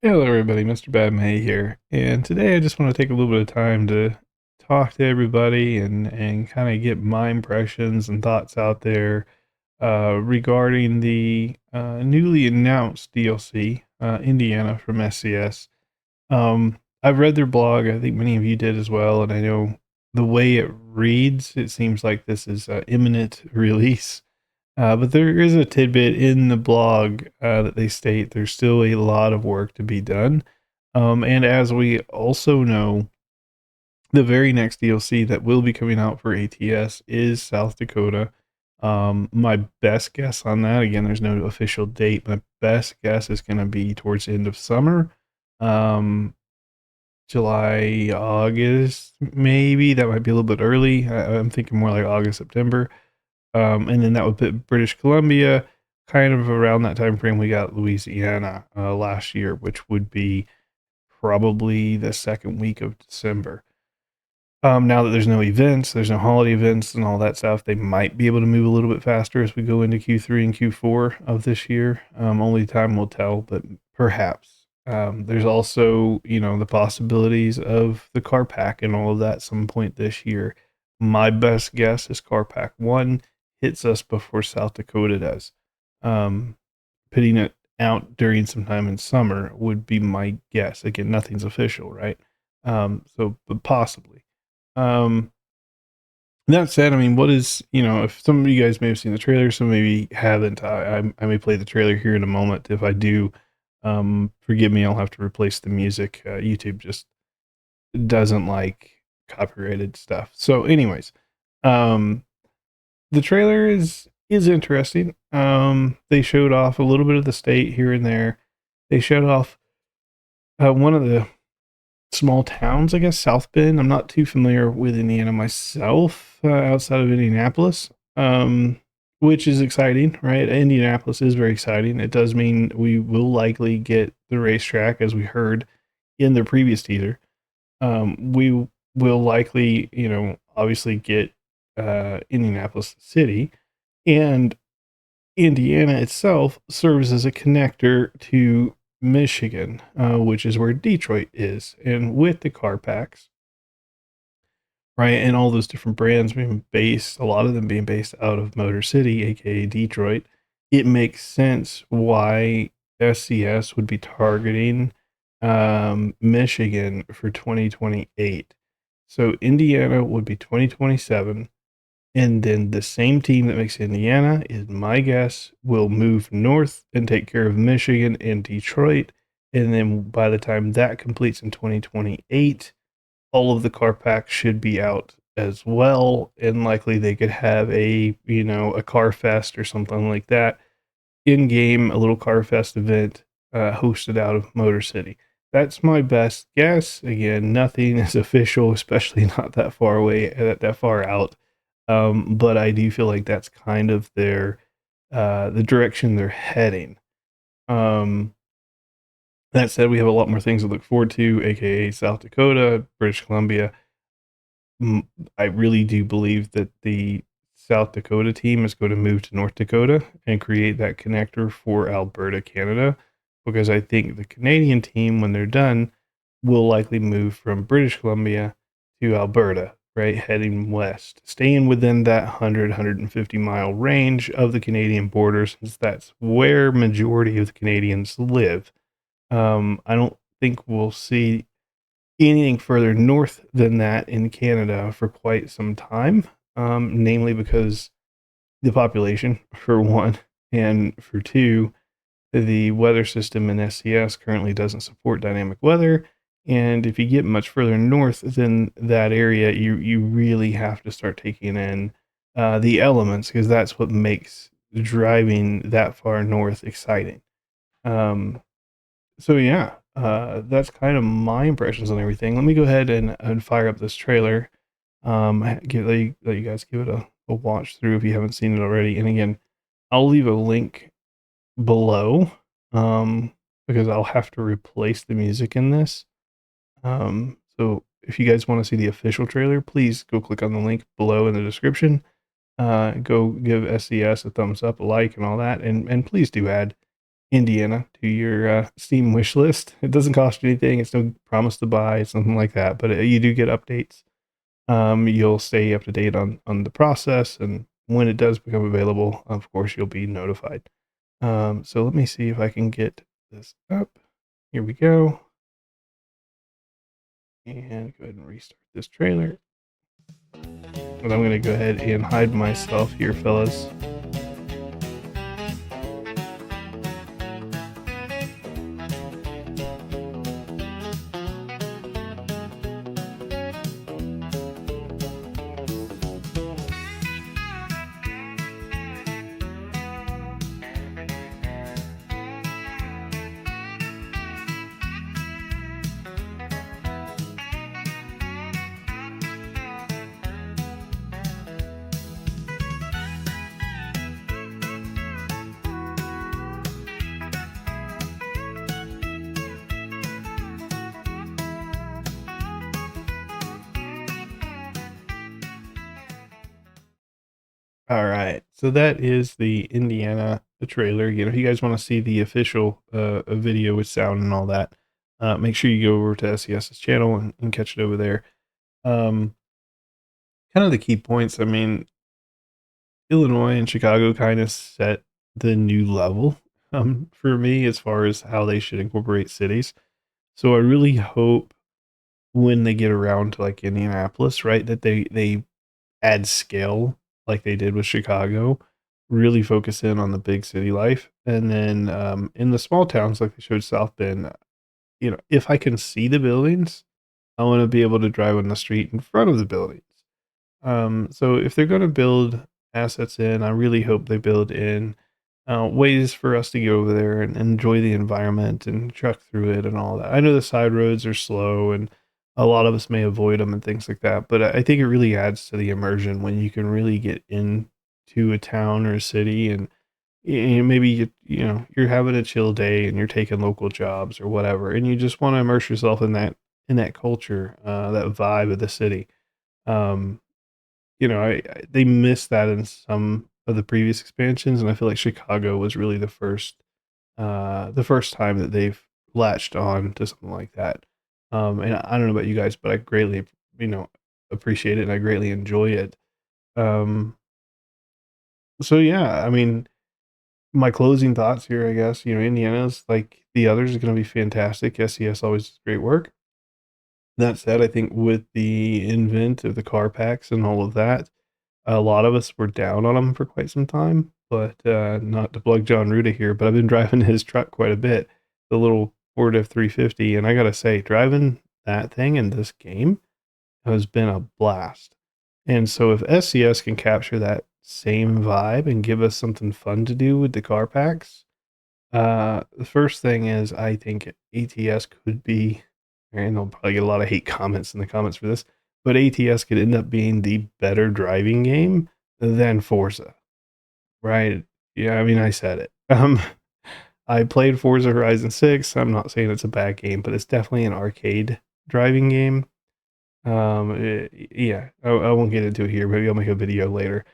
Hello, everybody. Mr. BadMae here, and today I just want to take a little bit of time to talk to everybody and kind of get my impressions and thoughts out there regarding the newly announced DLC, Indiana from SCS. I've read their blog. I think many of you did as well, and I know the way it reads, it seems like this is imminent release. But there is a tidbit in the blog that they state there's still a lot of work to be done. And as we also know, the very next DLC that will be coming out for ATS is South Dakota. My best guess on that, again, there's no official date. My best guess is going to be towards the end of summer. Um, July, August, maybe. That might be a little bit early. I'm thinking more like August, September. And then that would put British Columbia kind of around that time frame. We got Louisiana last year, which would be probably the second week of December. Now that there's no events, there's no holiday events and all that stuff, they might be able to move a little bit faster as we go into Q3 and Q4 of this year. Only time will tell, but perhaps. There's also, the possibilities of the car pack and all of that some point this year. My best guess is car pack 1 hits us before South Dakota does. Putting it out during some time in summer would be my guess. Again, nothing's official, right? But possibly. Um, that said, I mean, what is, if some of you guys may have seen the trailer, some maybe haven't, I may play the trailer here in a moment. If I do, forgive me, I'll have to replace the music. YouTube just doesn't like copyrighted stuff. So, anyways, um, the trailer is interesting. They showed off a little bit of the state here and there. They showed off one of the small towns, I guess, South Bend. I'm not too familiar with Indiana myself, outside of Indianapolis, which is exciting, right? Indianapolis is very exciting. It does mean we will likely get the racetrack, as we heard in the previous teaser. We will likely, obviously get Indianapolis City, and Indiana itself serves as a connector to Michigan, which is where Detroit is. And with the car packs, right, and all those different brands being based, a lot of them being based out of Motor City, aka Detroit, it makes sense why SCS would be targeting Michigan for 2028. So Indiana would be 2027. And then the same team that makes Indiana, is my guess, will move north and take care of Michigan and Detroit. And then by the time that completes in 2028, all of the car packs should be out as well. And likely they could have a car fest or something like that in game, a little car fest event hosted out of Motor City. That's my best guess. Again, nothing is official, especially not that far away, that far out. But I do feel like that's kind of the direction they're heading. Um, that said, we have a lot more things to look forward to, aka South Dakota, British Columbia. I really do believe that the South Dakota team is going to move to North Dakota and create that connector for Alberta, Canada, because I think the Canadian team, when they're done, will likely move from British Columbia to Alberta, right, heading west, staying within that 150 mile range of the Canadian border, since that's where majority of the Canadians live. I don't think we'll see anything further north than that in Canada for quite some time, namely because the population, for one, and for two, the weather system in SCS currently doesn't support dynamic weather. And if you get much further north than that area, you really have to start taking in the elements, because that's what makes driving that far north exciting. Um, so yeah, that's kind of my impressions on everything. Let me go ahead and fire up this trailer. Let you guys give it a watch through if you haven't seen it already. And again, I'll leave a link below, because I'll have to replace the music in this. So if you guys want to see the official trailer, please go click on the link below in the description. Go give SCS a thumbs up, a like, and all that, and please do add Indiana to your Steam wish list. It doesn't cost you anything. It's no promise to buy, something like that. But you do get updates. You'll stay up to date on the process, and when it does become available, of course, you'll be notified. So let me see if I can get this up. Here we go. And go ahead and restart this trailer. And I'm going to go ahead and hide myself here, fellas. All right, so that is the Indiana the trailer. If you guys want to see the official video with sound and all that, make sure you go over to SCS's channel and catch it over there. Um, Kind of the key points. I mean, Illinois and Chicago kind of set the new level for me as far as how they should incorporate cities. So I really hope when they get around to like Indianapolis, right, that they add scale like they did with Chicago, really focus in on the big city life. And then in the small towns, like they showed South Bend, if I can see the buildings, I want to be able to drive on the street in front of the buildings. So if they're going to build assets in, I really hope they build in ways for us to go over there and enjoy the environment and truck through it and all that. I know the side roads are slow and a lot of us may avoid them and things like that, but I think it really adds to the immersion when you can really get into a town or a city and maybe you're having a chill day and you're taking local jobs or whatever, and you just want to immerse yourself in that culture, that vibe of the city. Um, they missed that in some of the previous expansions, and I feel like Chicago was really the first time that they've latched on to something like that. And I don't know about you guys, but I greatly, appreciate it and I greatly enjoy it. Um, so yeah, I mean, my closing thoughts here, I guess, Indiana's like the others is going to be fantastic. SES always does great work. That said, I think with the invent of the car packs and all of that, a lot of us were down on him for quite some time, but, not to plug John Ruda here, but I've been driving his truck quite a bit, the little Ford F-350, and I gotta say, driving that thing in this game has been a blast. And so if SCS can capture that same vibe and give us something fun to do with the car packs, the first thing is I think ATS could be, and they'll probably get a lot of hate comments in the comments for this, but ATS could end up being the better driving game than Forza, right? Yeah, I mean, I said it. I played Forza Horizon 6. I'm not saying it's a bad game, but it's definitely an arcade driving game. Yeah, I won't get into it here. Maybe I'll make a video later.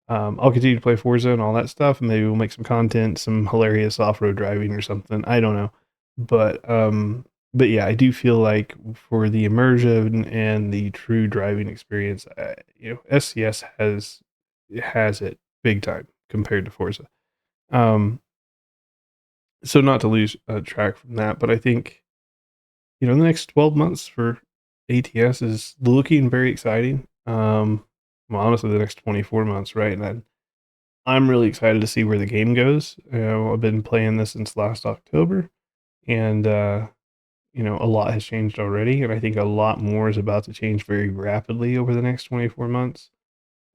I'll continue to play Forza and all that stuff, and maybe we'll make some content, some hilarious off-road driving or something. I don't know, but yeah, I do feel like for the immersion and the true driving experience, SCS has it big time compared to Forza. So not to lose track from that, but I think the next 12 months for ATS is looking very exciting. Well, honestly, the next 24 months, right? And I'm really excited to see where the game goes. I've been playing this since last October, and a lot has changed already, and I think a lot more is about to change very rapidly over the next 24 months.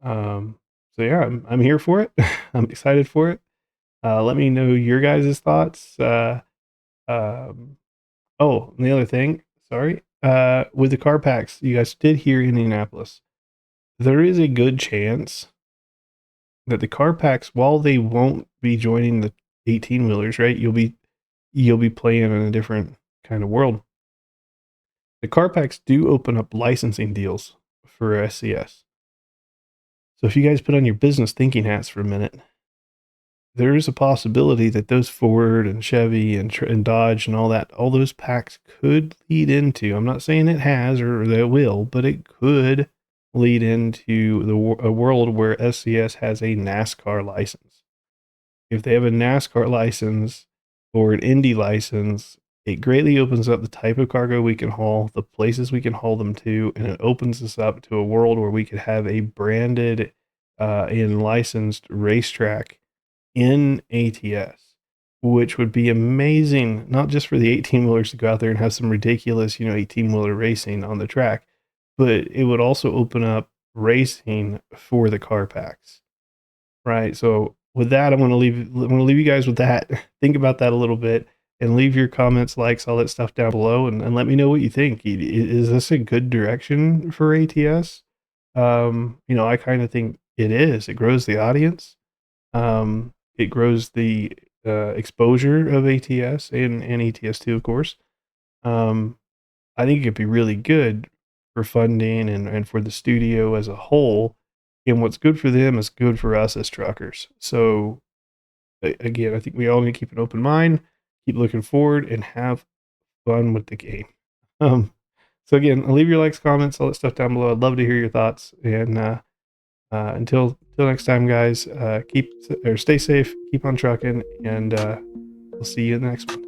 So yeah, I'm here for it. I'm excited for it. Let me know your guys' thoughts. Um, oh, and the other thing, sorry, with the car packs, you guys did hear Indianapolis. There is a good chance that the car packs, while they won't be joining the 18 wheelers, right? You'll be playing in a different kind of world. The car packs do open up licensing deals for SCS. So if you guys put on your business thinking hats for a minute, there is a possibility that those Ford and Chevy and Dodge and all those packs could lead into, I'm not saying it has or that it will, but it could lead into a world where SCS has a NASCAR license. If they have a NASCAR license or an Indy license, it greatly opens up the type of cargo we can haul, the places we can haul them to, and it opens us up to a world where we could have a branded and licensed racetrack in ATS, which would be amazing, not just for the 18-wheelers to go out there and have some ridiculous, 18-wheeler racing on the track, but it would also open up racing for the car packs. Right. So with that, I'm going to leave you guys with that. Think about that a little bit and leave your comments, likes, all that stuff down below, and let me know what you think. Is this a good direction for ATS? I kind of think it is. It grows the audience. It grows the exposure of ATS and ATS2, of course. I think it could be really good for funding and for the studio as a whole. And what's good for them is good for us as truckers. So again, I think we all need to keep an open mind, keep looking forward, and have fun with the game. So again, I'll leave your likes, comments, all that stuff down below. I'd love to hear your thoughts. And until next time, guys, stay safe, keep on trucking, and we'll see you in the next one.